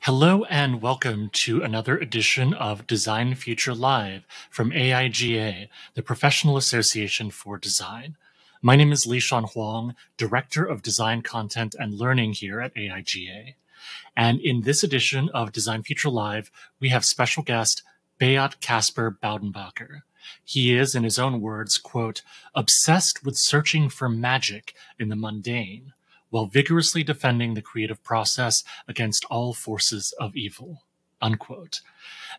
Hello and welcome to another edition of Design Future Live from AIGA, the Professional Association for Design. My name is Lee-Sean Huang, Director of Design Content and Learning here at AIGA. And in this edition of Design Future Live, we have special guest Beat Kaspar Badenbacher. He is, in his own words, quote, obsessed with searching for magic in the mundane, while vigorously defending the creative process against all forces of evil, unquote.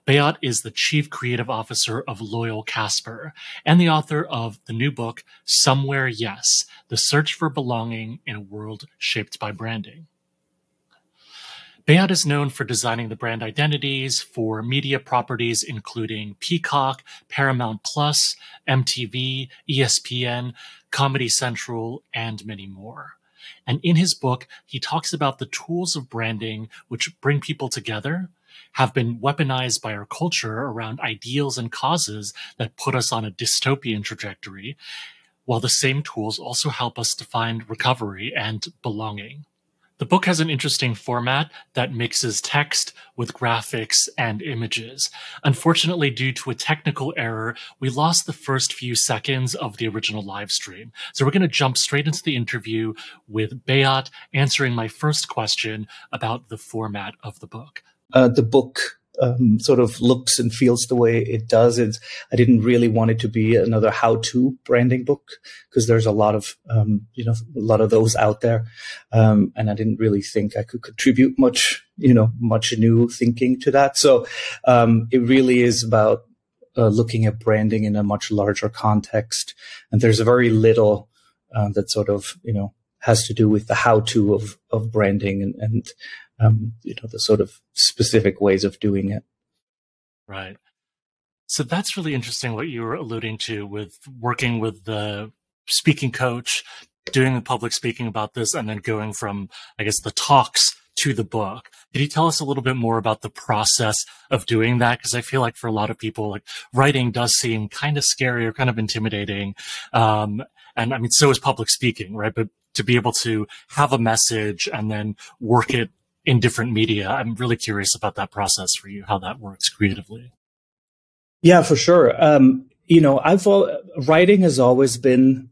Beat is the Chief Creative Officer of loyalkaspar and the author of the new book, Somewhere Yes, The Search for Belonging in a World Shaped by Branding. Beat is known for designing the brand identities for media properties including Peacock, Paramount Plus, MTV, ESPN, Comedy Central, and many more. And in his book, he talks about the tools of branding which bring people together, have been weaponized by our culture around ideals and causes that put us on a dystopian trajectory, while the same tools also help us to find recovery and belonging. The book has an interesting format that mixes text with graphics and images. Unfortunately, due to a technical error, we lost the first few seconds of the original live stream. So we're going to jump straight into the interview with Beat answering my first question about the format of the book. The book sort of looks and feels the way it does. I didn't really want it to be another how-to branding book because there's a lot of, a lot of those out there. And I didn't really think I could contribute much new thinking to that. So, it really is about looking at branding in a much larger context. And there's very little, that sort of, has to do with the how-to of branding and the sort of specific ways of doing it. Right. So that's really interesting what you were alluding to with working with the speaking coach, doing the public speaking about this, and then going from, I guess, the talks to the book. Could you tell us a little bit more about the process of doing that? Because I feel like for a lot of people, like writing does seem kind of scary or kind of intimidating. And I mean, so is public speaking, right? But to be able to have a message and then work it in different media, I'm really curious about that process for you, how that works creatively. Yeah, for sure. Writing has always been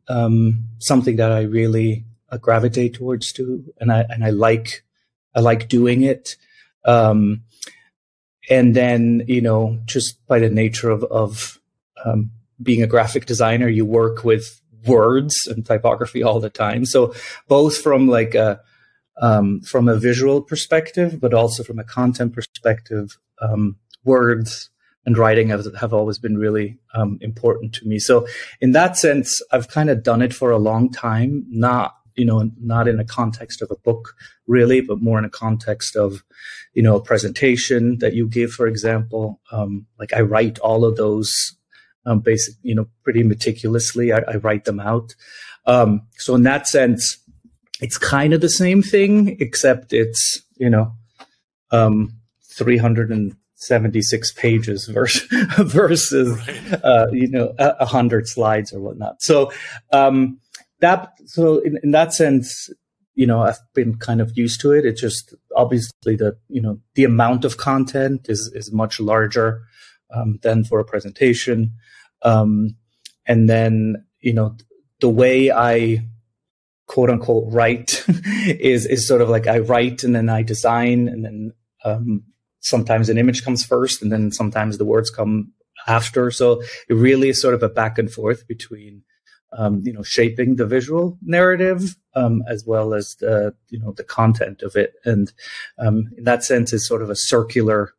something that I really gravitate towards too, and I like doing it. And then just by the nature of being a graphic designer, you work with words and typography all the time. So both from from a visual perspective, but also from a content perspective, words and writing have always been really important to me. So in that sense, I've kind of done it for a long time, not in a context of a book really, but more in a context of, a presentation that you give, for example. I write all of those pretty meticulously. I write them out. So in that sense, it's kind of the same thing, except it's, 376 pages versus, 100 slides or whatnot. So, in that sense, I've been kind of used to it. It's just obviously the amount of content is much larger, than for a presentation. And then, the way I quote unquote write is sort of like I write and then I design, and then sometimes an image comes first and then sometimes the words come after. So it really is sort of a back and forth between shaping the visual narrative as well as the content of it. And in that sense is sort of a circular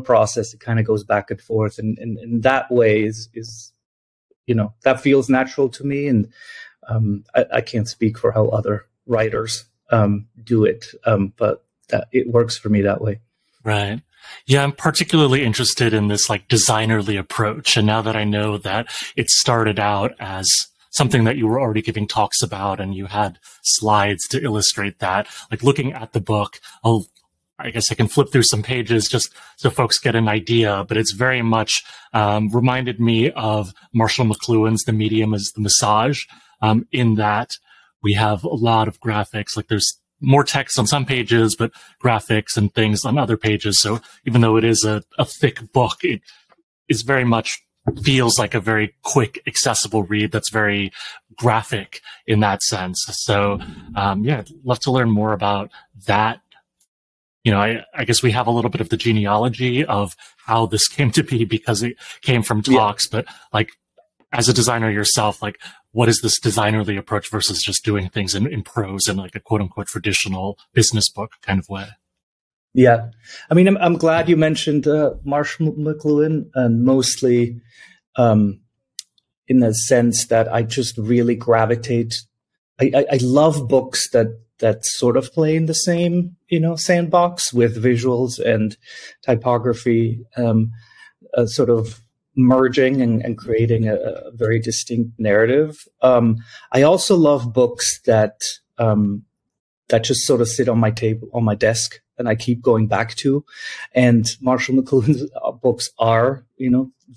process. It kind of goes back and forth, and in that way is that feels natural to me. And I can't speak for how other writers do it, but it works for me that way. Right. Yeah, I'm particularly interested in this designerly approach. And now that I know that it started out as something that you were already giving talks about and you had slides to illustrate that, looking at the book, I guess I can flip through some pages just so folks get an idea, but it's very much reminded me of Marshall McLuhan's The Medium is the Massage, in that we have a lot of graphics. There's more text on some pages, but graphics and things on other pages. So even though it is a thick book, it is very much feels like a very quick, accessible read that's very graphic in that sense. So, yeah, I'd love to learn more about that. You know, I guess we have a little bit of the genealogy of how this came to be because it came from talks, but like, as a designer yourself, like, what is this designerly approach versus just doing things in prose in like a quote unquote traditional business book kind of way? Yeah. I mean, I'm glad you mentioned Marshall McLuhan, and mostly in the sense that I just really gravitate. I love books that sort of play in the same, sandbox with visuals and typography, sort of merging and creating a very distinct narrative. I also love books that just sort of sit on my table, on my desk, and I keep going back to. And Marshall McLuhan's books are,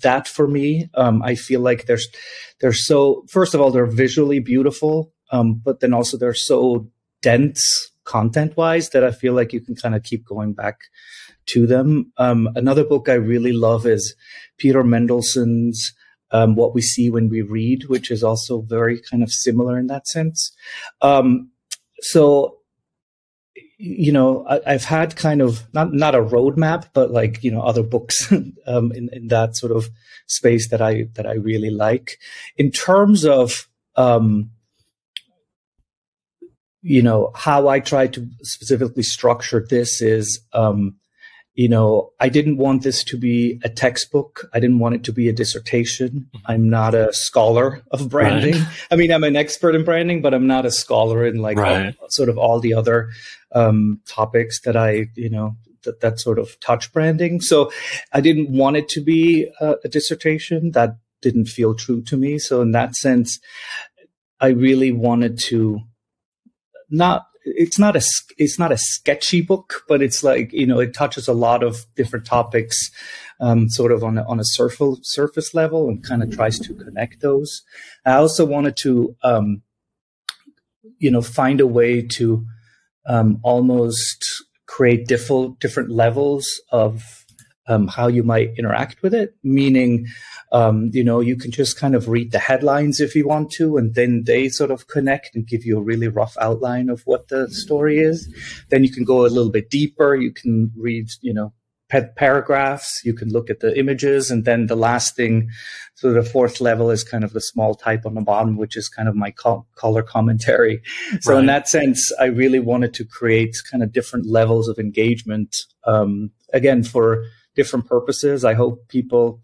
that for me. I feel like they're so, first of all, they're visually beautiful, but then also they're so dense content-wise that I feel like you can kind of keep going back to them. Another book I really love is Peter Mendelssohn's What We See When We Read, which is also very kind of similar in that sense. So, I've had kind of not a roadmap, but like, other books in that sort of space that I really like. In terms of how I try to specifically structure this is, I didn't want this to be a textbook. I didn't want it to be a dissertation. I'm not a scholar of branding. Right. I mean, I'm an expert in branding, but I'm not a scholar in like sort of all the other topics that that sort of touch branding. So I didn't want it to be a dissertation. That didn't feel true to me. So in that sense, I really wanted to it's not a sketchy book, but it's like, it touches a lot of different topics, sort of on a surface level, and kind of tries to connect those. I also wanted to, find a way to, almost create different levels of, how you might interact with it, meaning, you can just kind of read the headlines if you want to, and then they sort of connect and give you a really rough outline of what the story is. Then you can go a little bit deeper. You can read, paragraphs. You can look at the images. And then the last thing, so the fourth level is kind of the small type on the bottom, which is kind of my color commentary. So in that sense, I really wanted to create kind of different levels of engagement, again, for different purposes. I hope people,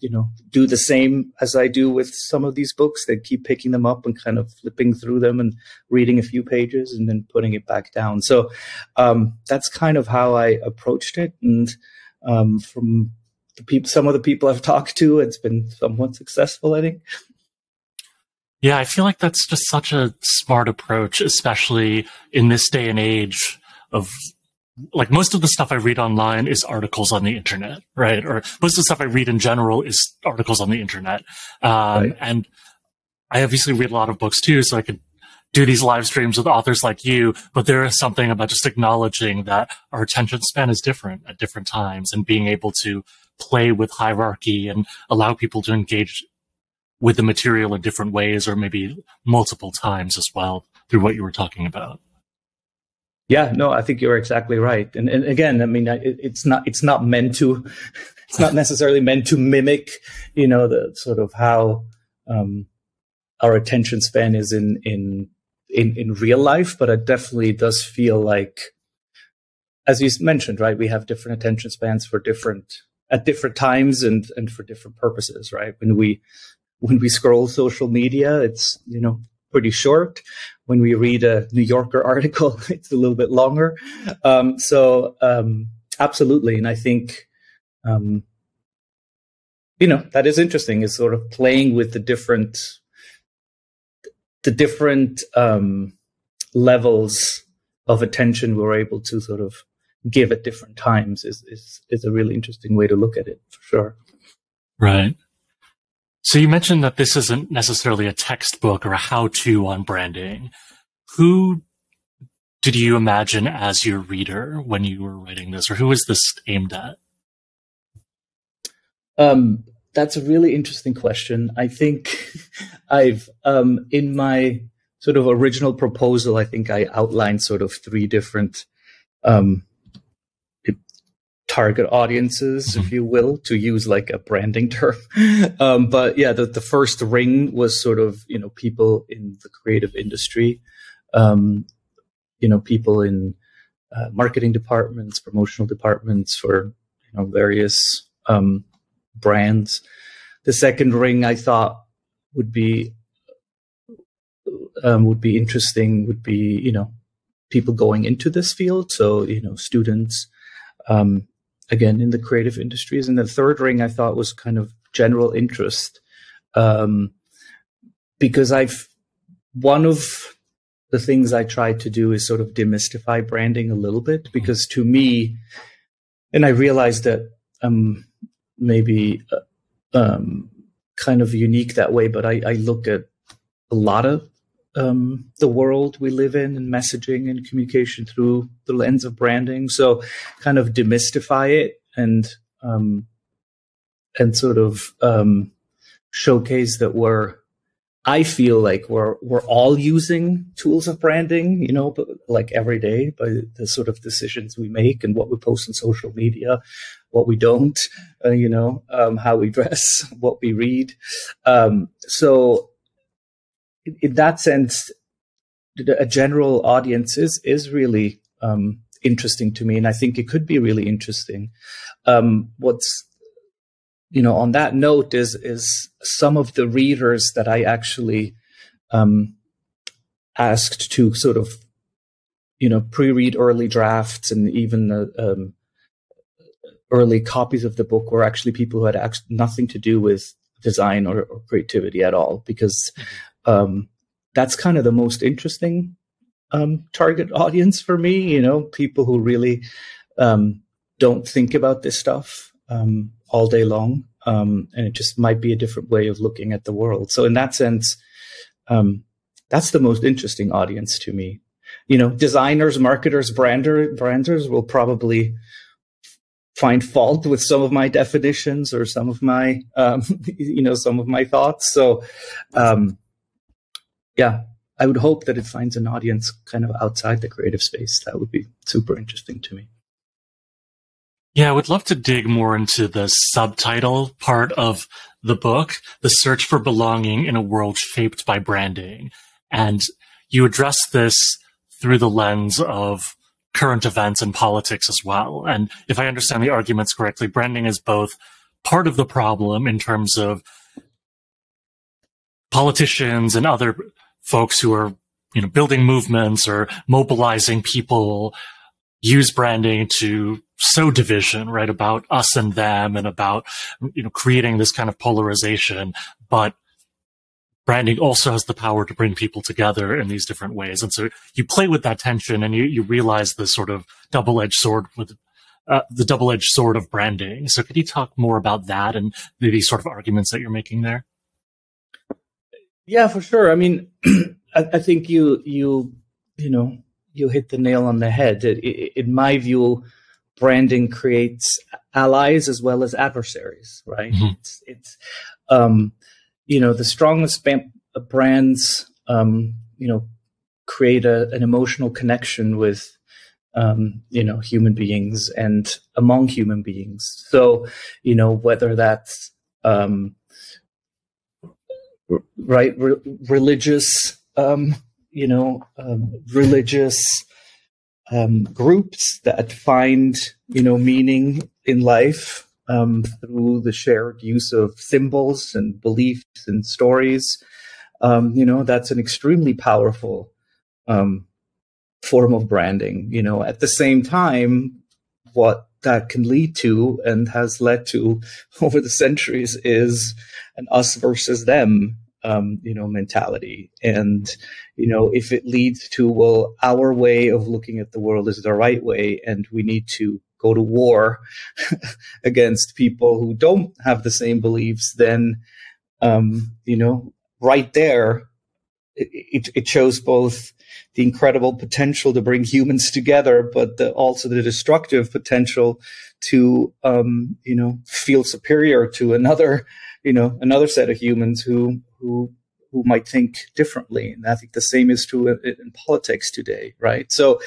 do the same as I do with some of these books. They keep picking them up and kind of flipping through them and reading a few pages and then putting it back down. So that's kind of how I approached it. And from some of the people I've talked to, it's been somewhat successful, I think. Yeah, I feel like that's just such a smart approach, especially in this day and age of, like, most of the stuff I read online is articles on the internet, right? Or most of the stuff I read in general is articles on the internet. And I obviously read a lot of books too, so I could do these live streams with authors like you, but there is something about just acknowledging that our attention span is different at different times, and being able to play with hierarchy and allow people to engage with the material in different ways, or maybe multiple times as well, through what you were talking about. Yeah, no, I think you're exactly right. And again, I mean, it's not necessarily meant to mimic, the sort of how, our attention span is in real life, but it definitely does feel like, as you mentioned, right, we have different attention spans at different times and for different purposes, right? When we scroll social media, it's, pretty short. When we read a New Yorker article, it's a little bit longer. Absolutely. And I think, that is interesting, is sort of playing with the different levels of attention we're able to sort of give at different times is a really interesting way to look at it, for sure. Right. So you mentioned that this isn't necessarily a textbook or a how-to on branding. Who did you imagine as your reader when you were writing this, or who is this aimed at? That's a really interesting question. I think I've, in my sort of original proposal, I think I outlined sort of three different target audiences, if you will, to use like a branding term. But yeah, the first ring was sort of, people in the creative industry, people in marketing departments, promotional departments for, various brands. The second ring I thought would be interesting would be, people going into this field. So, students, again, in the creative industries. And the third ring I thought was kind of general interest, because one of the things I tried to do is sort of demystify branding a little bit, because to me, and I realized that maybe kind of unique that way, but I look at a lot of the world we live in and messaging and communication through the lens of branding. So kind of demystify it and sort of showcase that I feel like we're all using tools of branding, but like every day, by the sort of decisions we make and what we post on social media, what we don't, how we dress, what we read. So in that sense, a general audience is really interesting to me, and I think it could be really interesting. What's on that note is some of the readers that I actually asked to sort of pre-read early drafts and even early copies of the book were actually people who had nothing to do with design or creativity at all, because that's kind of the most interesting target audience for me, people who really don't think about this stuff all day long. And it just might be a different way of looking at the world. So in that sense, that's the most interesting audience to me. Designers, marketers, branders will probably find fault with some of my definitions or some of my, some of my thoughts. So, yeah, I would hope that it finds an audience kind of outside the creative space. That would be super interesting to me. Yeah, I would love to dig more into the subtitle part of the book, The Search for Belonging in a World Shaped by Branding. And you address this through the lens of current events and politics as well. And if I understand the arguments correctly, branding is both part of the problem in terms of politicians and other folks who are, building movements or mobilizing people use branding to sow division, right, about us and them and about, creating this kind of polarization. But branding also has the power to bring people together in these different ways. And so you play with that tension and you realize the sort of double-edged sword with the double-edged sword of branding. So could you talk more about that and these sort of arguments that you're making there? Yeah, for sure. I mean, I think you hit the nail on the head. In my view, branding creates allies as well as adversaries, right? Mm-hmm. It's the strongest brands, create an emotional connection with, human beings and among human beings. So, whether that's, religious, religious groups that find, meaning in life through the shared use of symbols and beliefs and stories. That's an extremely powerful form of branding. At the same time, what that can lead to and has led to over the centuries is an us versus them mentality. And, if it leads to, well, our way of looking at the world is the right way, and we need to go to war against people who don't have the same beliefs, then, right there, it shows both the incredible potential to bring humans together, but also the destructive potential to, feel superior to another set of humans who might think differently. And I think the same is true in politics today, right? So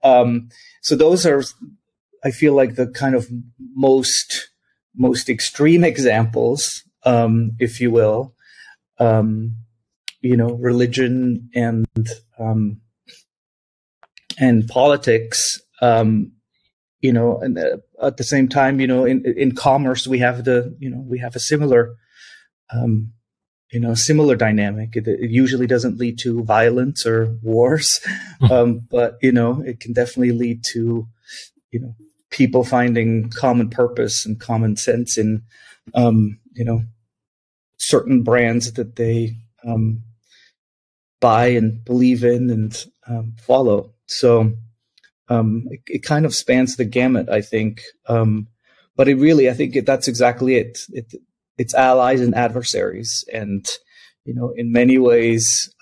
those are, I feel like, the kind of most extreme examples, if you will. Religion and politics, and at the same time, in commerce, we have a similar, similar dynamic. It usually doesn't lead to violence or wars, but, it can definitely lead to, people finding common purpose and common sense in, certain brands that they, buy and believe in and follow. So it kind of spans the gamut, I think. But I think that's exactly it. It's allies and adversaries, and in many ways,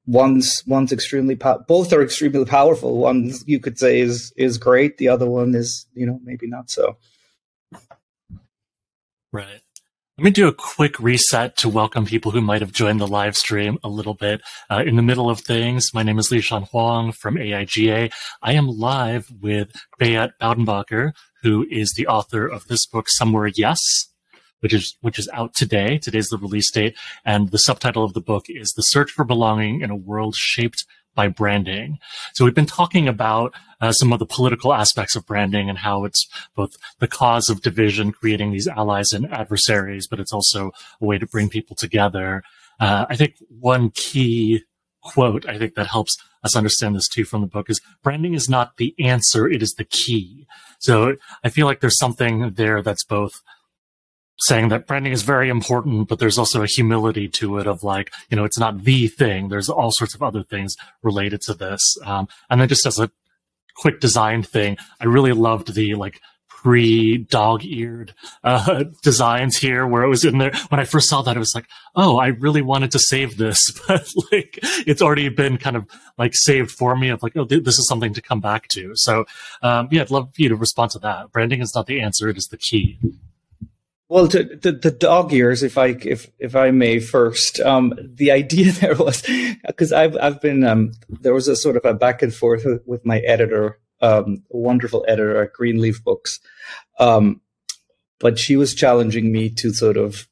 one's extremely both are extremely powerful. One, you could say, is great. The other one is maybe not so. Right. Let me do a quick reset to welcome people who might have joined the live stream a little bit in the middle of things. My name is Lee-Sean Huang from AIGA. I am live with Beat Badenbacher, who is the author of this book, Somewhere Yes, which is out today. Today's the release date. And the subtitle of the book is The Search for Belonging in a World Shaped by Branding. So we've been talking about some of the political aspects of branding and how it's both the cause of division, creating these allies and adversaries, but it's also a way to bring people together. I think one key quote, I think that helps us understand this too from the book, is branding is not the answer, it is the key. So I feel like there's something there that's both saying that branding is very important, but there's also a humility to it of like, it's not the thing. There's all sorts of other things related to this. And then just as a quick design thing, I really loved the pre-dog-eared designs here where it was in there. When I first saw that, it was like, oh, I really wanted to save this, but it's already been kind of saved for me of oh, this is something to come back to. So I'd love you to respond to that. Branding is not the answer, it is the key. Well, the dog ears, if I may first, the idea there was, because I've been, there was a sort of a back and forth with my editor, a wonderful editor at Greenleaf Books. But she was challenging me to sort of,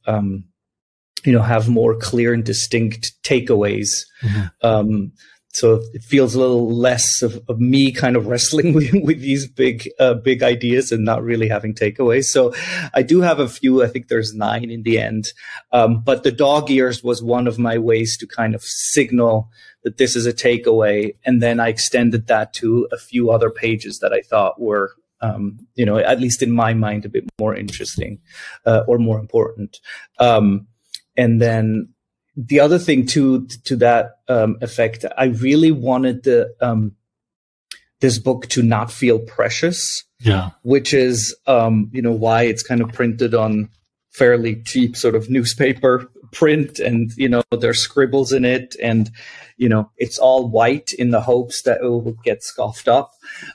have more clear and distinct takeaways. Mm-hmm. So it feels a little less of me kind of wrestling with these big ideas and not really having takeaways. So I do have a few. I think there's 9 in the end. But the dog ears was one of my ways to kind of signal that this is a takeaway. And then I extended that to a few other pages that I thought were, at least in my mind, a bit more interesting or more important. And then the other thing to that effect, I really wanted this book to not feel precious. Yeah, which is why it's kind of printed on fairly cheap sort of newspaper print, and there's scribbles in it, and it's all white in the hopes that it will get scoffed up.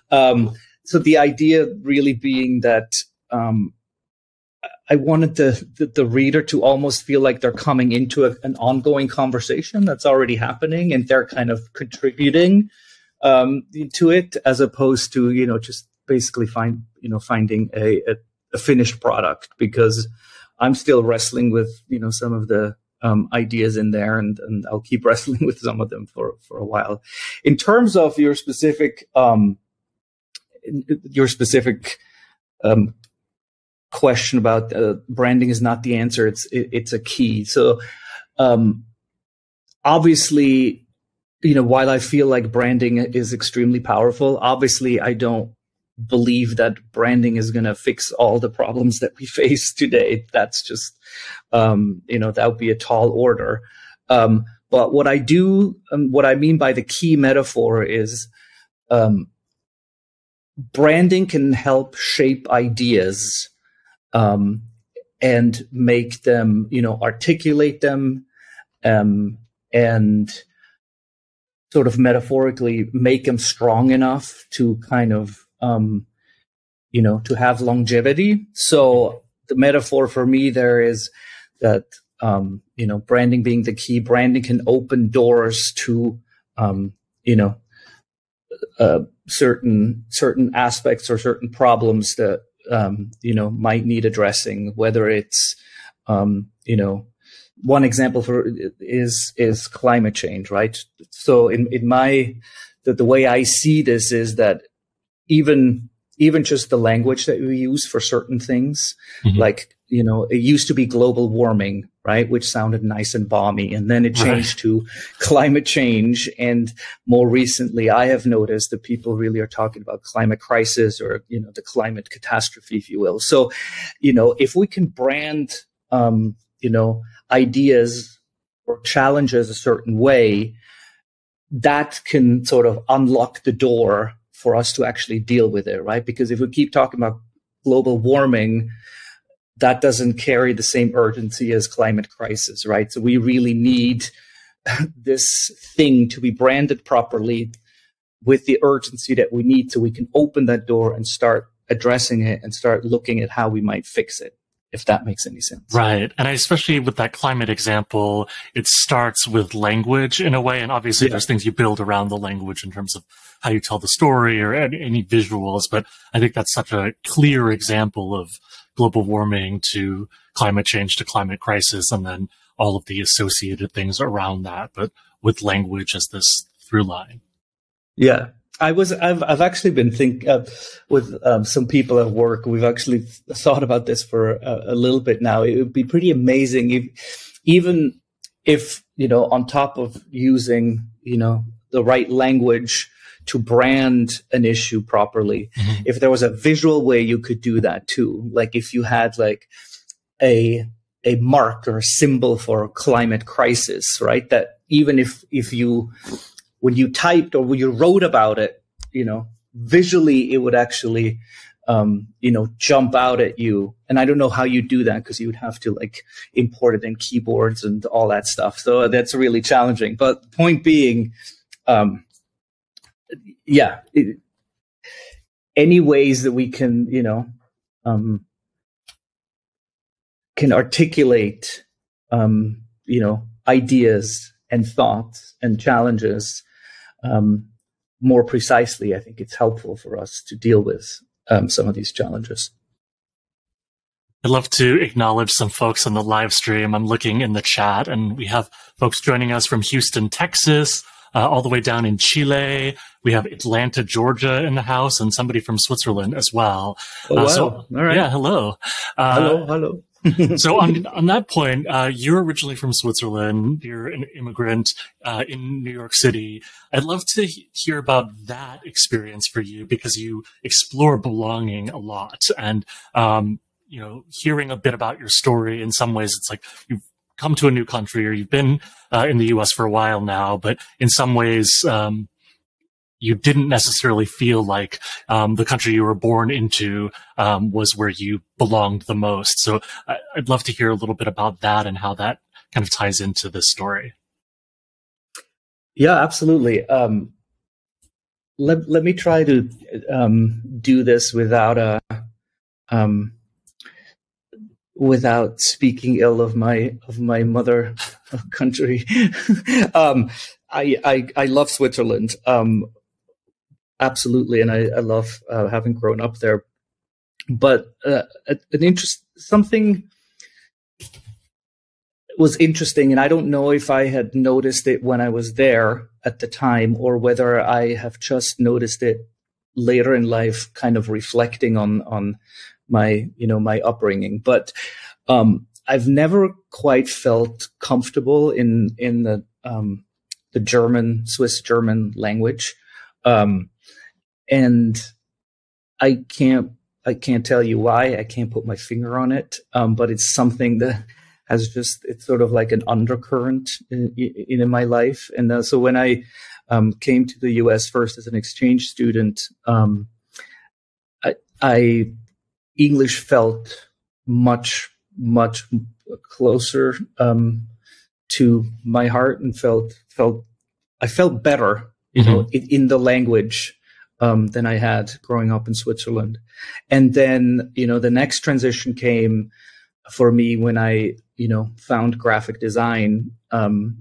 So the idea really being that I wanted the reader to almost feel like they're coming into an ongoing conversation that's already happening, and they're kind of contributing to it, as opposed to just basically finding a finished product, because I'm still wrestling with some of the ideas in there, and I'll keep wrestling with some of them for a while. In terms of your specific question about branding is not the answer, it's a key. So obviously, while I feel like branding is extremely powerful, obviously I don't believe that branding is going to fix all the problems that we face today. That's just that would be a tall order. But what I mean by the key metaphor is branding can help shape ideas and make them, articulate them, and sort of metaphorically make them strong enough to kind of, to have longevity. So the metaphor for me there is that, branding being the key, branding can open doors to, certain aspects or certain problems that, might need addressing, whether it's, one example is climate change, right? So in the way I see this is that even just the language that we use for certain things, like, it used to be global warming, right? Which sounded nice and balmy. And then it changed to climate change. And more recently, I have noticed that people really are talking about climate crisis or, the climate catastrophe, if you will. So, if we can brand, ideas or challenges a certain way, that can sort of unlock the door for us to actually deal with it, right? Because if we keep talking about global warming, that doesn't carry the same urgency as climate crisis, right? So we really need this thing to be branded properly with the urgency that we need so we can open that door and start addressing it and start looking at how we might fix it, if that makes any sense. Right. And especially with that climate example, it starts with language in a way. And obviously there's things you build around the language in terms of how you tell the story or any visuals. But I think that's such a clear example of global warming to climate change to climate crisis, and then all of the associated things around that, but with language as this through line. Yeah. I've actually been with some people at work. We've actually thought about this for a little bit now. It would be pretty amazing even if, on top of using, the right language to brand an issue properly, if there was a visual way you could do that too. Like if you had like a mark or a symbol for climate crisis, right? That even if you, when you typed or when you wrote about it, visually it would actually, jump out at you. And I don't know how you do that because you would have to like import it in keyboards and all that stuff. So that's really challenging. But the point being, any ways that we can, can articulate, ideas and thoughts and challenges, more precisely, I think it's helpful for us to deal with some of these challenges. I'd love to acknowledge some folks on the live stream. I'm looking in the chat, and we have folks joining us from Houston, Texas, all the way down in Chile. We have Atlanta, Georgia in the house, and somebody from Switzerland as well. Oh, wow. So, all right. Yeah, hello. Hello. So on that point, you're originally from Switzerland. You're an immigrant in New York City. I'd love to hear about that experience for you because you explore belonging a lot. And, hearing a bit about your story, in some ways, it's like you've come to a new country or you've been in the U.S. for a while now, but in some ways, you didn't necessarily feel like the country you were born into was where you belonged the most. So I'd love to hear a little bit about that and how that kind of ties into this story. Yeah, absolutely. Let me try to do this without speaking ill of my mother country. I love Switzerland. Absolutely. And I love having grown up there. But something was interesting, and I don't know if I had noticed it when I was there at the time or whether I have just noticed it later in life, kind of reflecting on my, my upbringing. But I've never quite felt comfortable in the Swiss German language. And I can't tell you why. I can't put my finger on it. But it's something that has it's sort of like an undercurrent in my life. And so when I came to the US first as an exchange student, English felt much closer to my heart and I felt better, you know, in the language than I had growing up in Switzerland. And then, you know, the next transition came for me when I, you know, found graphic design,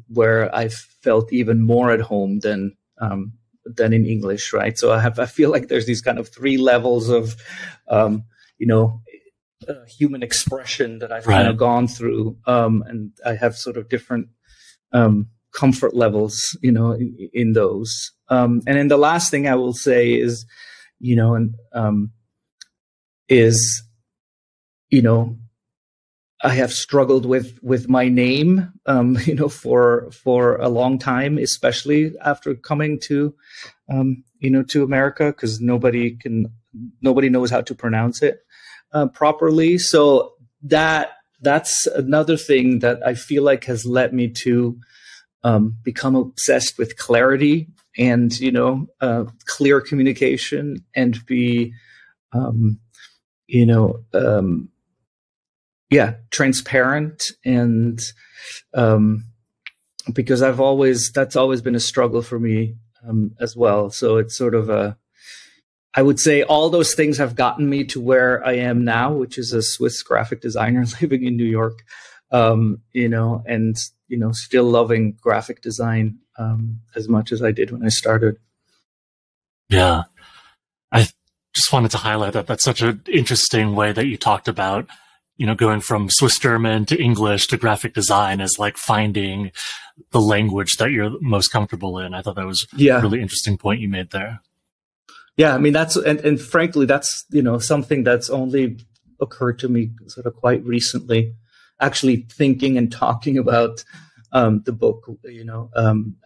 where I felt even more at home than in English, right? So I feel like there's these kind of three levels of, you know, human expression that I've kind of gone through, and I have sort of different comfort levels, you know, in those. And then the last thing I will say is, you know, you know, I have struggled with my name, you know, for a long time, especially after coming to, you know, to America, because nobody knows how to pronounce it properly. So that's another thing that I feel like has led me to become obsessed with clarity and, you know, clear communication and be, you know, transparent. And because that's always been a struggle for me as well. So it's sort of I would say all those things have gotten me to where I am now, which is a Swiss graphic designer living in New York, you know, and, you know, still loving graphic design as much as I did when I started. Yeah. I just wanted to highlight that that's such an interesting way that you talked about, you know, going from Swiss German to English to graphic design as like finding the language that you're most comfortable in. I thought that was a really interesting point you made there. Yeah, I mean, and frankly, that's, you know, something that's only occurred to me sort of quite recently, actually thinking and talking about the book, you know,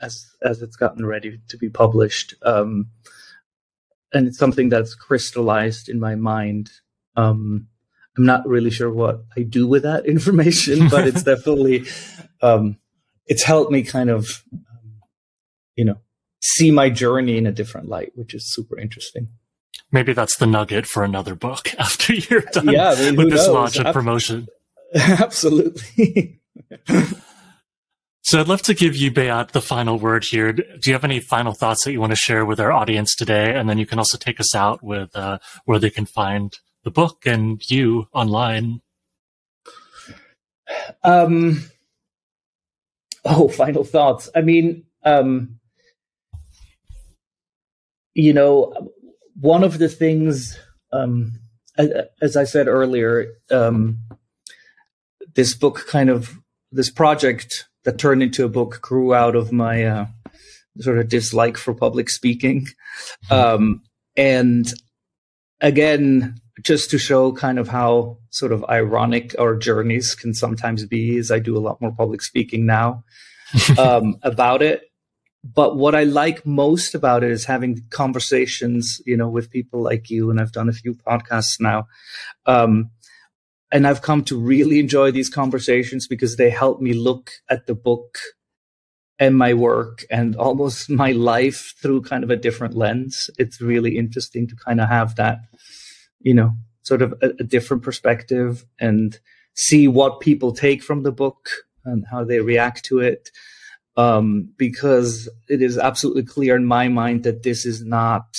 as it's gotten ready to be published. And it's something that's crystallized in my mind. I'm not really sure what I do with that information, but it's definitely, it's helped me kind of, you know, see my journey in a different light, which is super interesting. Maybe that's the nugget for another book after you're done with this launch and promotion. Absolutely. So I'd love to give you, Beat, the final word here. Do you have any final thoughts that you want to share with our audience today? And then you can also take us out with where they can find the book and you online. Final thoughts. I mean, you know, one of the things, as I said earlier, this project that turned into a book grew out of my sort of dislike for public speaking. And again, just to show kind of how sort of ironic our journeys can sometimes be, as I do a lot more public speaking now about it. But what I like most about it is having conversations, you know, with people like you. And I've done a few podcasts now. And I've come to really enjoy these conversations because they help me look at the book and my work and almost my life through kind of a different lens. It's really interesting to kind of have that, you know, sort of a different perspective and see what people take from the book and how they react to it. Because it is absolutely clear in my mind that this is not,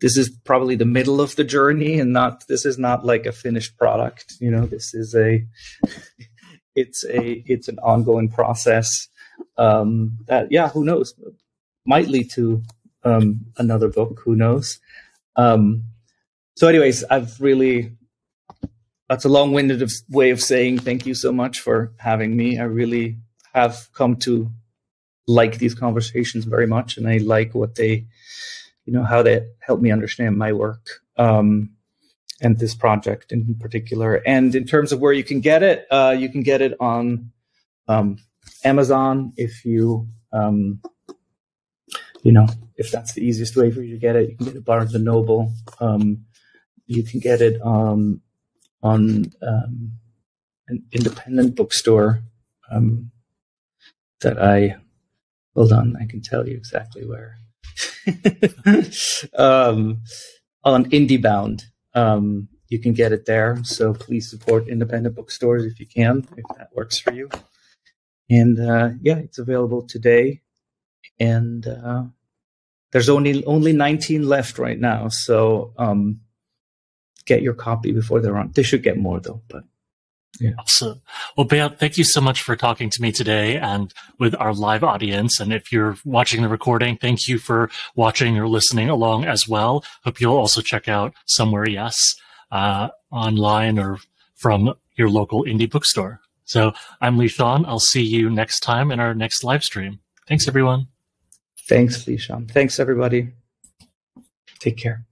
this is probably the middle of the journey and this is not like a finished product. You know, this is it's an ongoing process, that, who knows, might lead to, another book, who knows? So anyways, that's a long-winded way of saying thank you so much for having me. I really have come to like these conversations very much, and I like what they, you know, how they help me understand my work, and this project in particular. And in terms of where you can get it on Amazon. If you, you know, if that's the easiest way for you to get it, you can get it Barnes and Noble. You can get it on an independent bookstore. Hold on, I can tell you exactly where. On IndieBound, you can get it there. So please support independent bookstores if you can, if that works for you. And yeah, it's available today. And there's only 19 left right now. So get your copy before they're on. They should get more though, but yeah. Awesome. Well, Beat, thank you so much for talking to me today and with our live audience. And if you're watching the recording, thank you for watching or listening along as well. Hope you'll also check out Somewhere Yes online or from your local indie bookstore. So I'm Lee-Sean. I'll see you next time in our next live stream. Thanks, everyone. Thanks, Lee-Sean. Thanks, everybody. Take care.